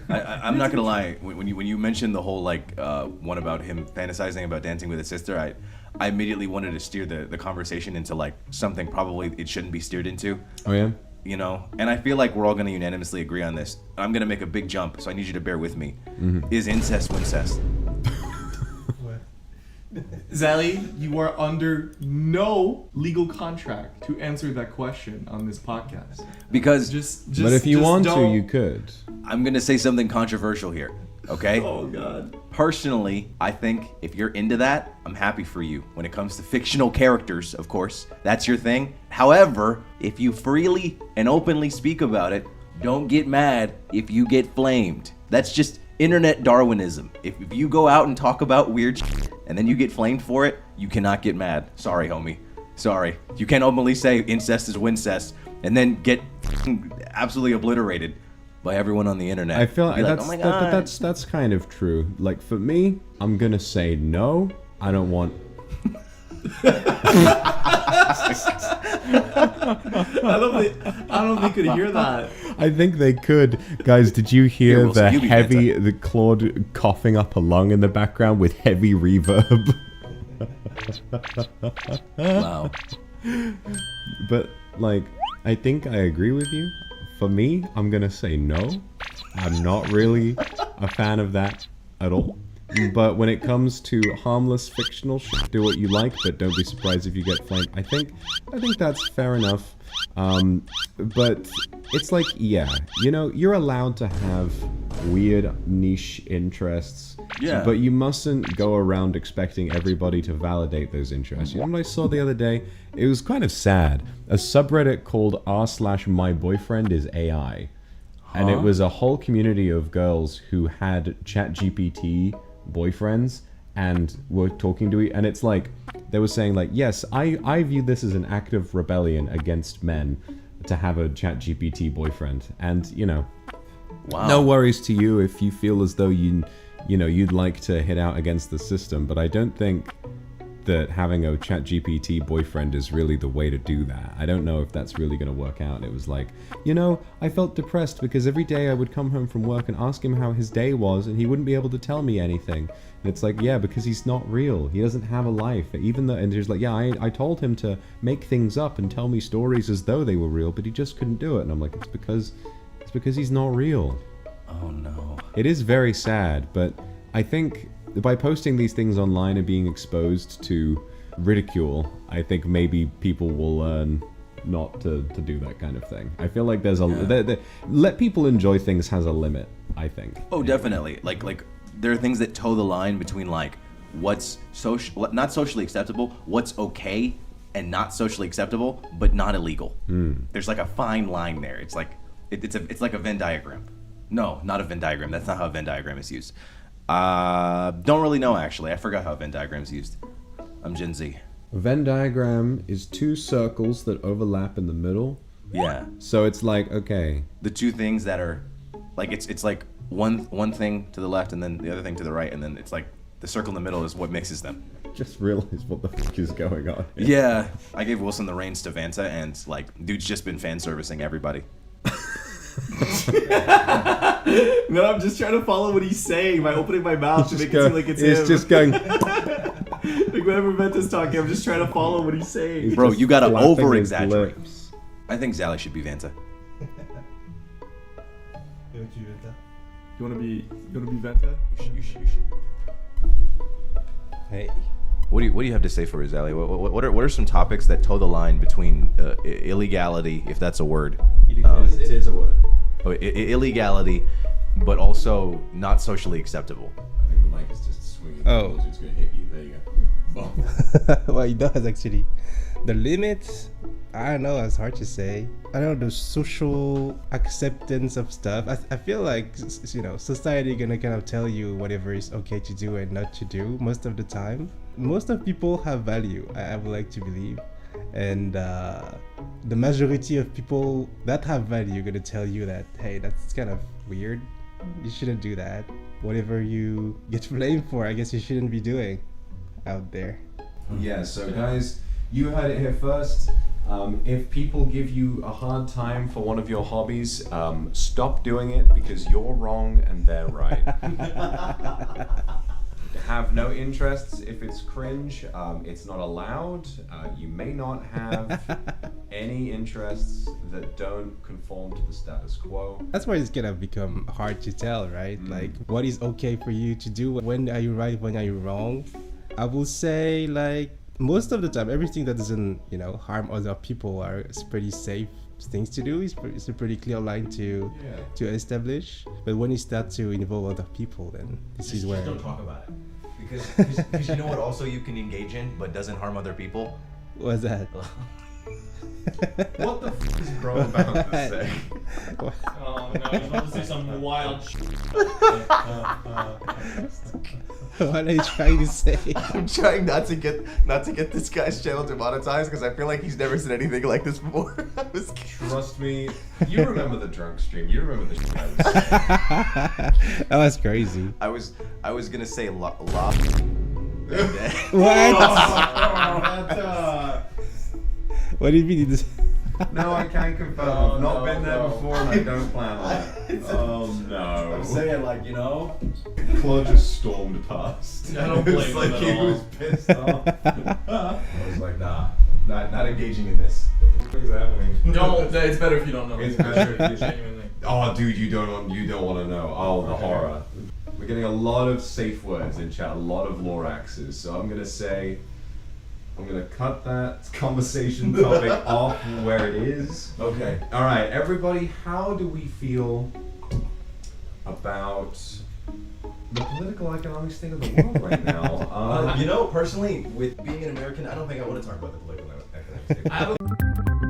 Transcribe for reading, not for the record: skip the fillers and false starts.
I'm not gonna lie. When you mentioned the whole one about him fantasizing about dancing with his sister, I immediately wanted to steer the conversation into like something probably it shouldn't be steered into. Oh yeah. You know, and I feel like we're all gonna unanimously agree on this. I'm gonna make a big jump, so I need you to bear with me. Is incest wincest? Zally, you are under no legal contract to answer that question on this podcast. Because but if you want to, don't. you could. I'm gonna say something controversial here. Okay? Oh God. Personally, I think if you're into that, I'm happy for you. When it comes to fictional characters, of course, that's your thing. However, if you freely and openly speak about it, don't get mad if you get flamed. That's just internet Darwinism. If you go out and talk about weird shit and then you get flamed for it, you cannot get mad. Sorry, homie. Sorry. You can't openly say incest is wincest and then get absolutely obliterated by everyone on the internet. I feel Be like oh my God. that's kind of true. Like for me, I'm gonna say no. I don't want. I don't think you could hear that. I think they could. Guys, did you hear Wilson, you be the Claude coughing up a lung in the background with heavy reverb? Wow. But, like, I think I agree with you. For me, I'm gonna say no. I'm not really a fan of that at all. But when it comes to harmless fictional shit, do what you like, but don't be surprised if you get flamed. I think that's fair enough. But it's like, yeah, you know, you're allowed to have weird niche interests. Yeah. But you mustn't go around expecting everybody to validate those interests. You know what I saw the other day? It was kind of sad. A subreddit called r/myboyfriend is AI. And it was a whole community of girls who had ChatGPT boyfriends and were talking to and it's like they were saying like, yes, I view this as an act of rebellion against men to have a ChatGPT boyfriend. And you know, Wow. no worries to you if you feel as though you know you'd like to hit out against the system, but I don't think that having a ChatGPT boyfriend is really the way to do that. I don't know if that's really going to work out. It was like, you know, I felt depressed because every day I would come home from work and ask him how his day was and he wouldn't be able to tell me anything. And it's like, yeah, because he's not real. He doesn't have a life. Even though, and he's like, yeah, I told him to make things up and tell me stories as though they were real, but he just couldn't do it. And I'm like, it's because he's not real. Oh no. It is very sad, but I think by posting these things online and being exposed to ridicule, I think maybe people will learn not to do that kind of thing. I feel like there's let people enjoy things has a limit, I think. Oh, definitely. Like there are things that toe the line between like what's not socially acceptable, what's okay and not socially acceptable, but not illegal. There's like a fine line there. It's like it's like a Venn diagram. No, not a Venn diagram. That's not how a Venn diagram is used. Don't really know actually. I forgot how a Venn diagram is used. I'm Gen Z. A Venn diagram is two circles that overlap in the middle. Yeah. So it's like, okay, The two things that are like it's like one thing to the left and then the other thing to the right, and then it's like the circle in the middle is what mixes them. just realize what the fuck is going on here. Yeah. I gave Wilson the reins to Vanta, and like dude's just been fan servicing everybody. No, I'm just trying to follow what he's saying by opening my mouth to make it seem like it's He's him. just going. Like whenever Venta's talking, I'm just trying to follow what he's saying. Bro, you gotta flapping his over-exaggerate. lips. I think Zally should be Vanta. You wanna be Venta? You should. Hey. What do you have to say for Zally? What are some topics that toe the line between illegality, if that's a word? It is a word. Illegality, but also not socially acceptable. I think the mic is just swinging. Oh. It's gonna hit you. There you go. Well, it does actually. The limits, I don't know, it's hard to say. I don't know, the social acceptance of stuff. I feel like, you know, society gonna kind of tell you whatever is okay to do and not to do most of the time. Most of people have value, I would like to believe. And the majority of people that have value are gonna tell you that, hey, that's kind of weird. You shouldn't do that. Whatever you get blamed for, I guess you shouldn't be doing out there. Yeah, so guys, you heard it here first. If people give you a hard time for one of your hobbies, stop doing it because you're wrong and they're right. Have no interests if it's cringe. It's not allowed. You may not have any interests that don't conform to the status quo. That's where it's gonna become hard to tell, right? Like, what is okay for you to do? When are you right? When are you wrong? I will say, like, most of the time, everything that doesn't, harm other people are pretty safe things to do. It's a pretty clear line to establish. But when you start to involve other people, then this is where. Don't talk about it. Because you know what also you can engage in but doesn't harm other people? What's that? What the f is bro about to say? Oh no, he's about to say some wild shit. What are you trying to say? I'm trying not to get this guy's channel demonetized because I feel like he's never said anything like this before. Trust me, you remember the drunk stream. You remember the shit I was saying. That was crazy. I was gonna say la. What? What do you mean? No, I can't confirm. I've not been there before and I don't plan on it. Oh no. I'm saying Claude just stormed past. I don't blame him at he all. was pissed off. I was like, nah, not engaging in this. What is happening? Don't. It's better if you don't know. It's better if you genuinely. Oh, dude, you don't want to know. Oh, the horror. We're getting a lot of safe words in chat, a lot of Loraxes. So I'm gonna cut that conversation topic off where it is. Okay. All right, everybody, how do we feel about the political economic state of the world right now? Personally, with being an American, I don't think I want to talk about the political economic state.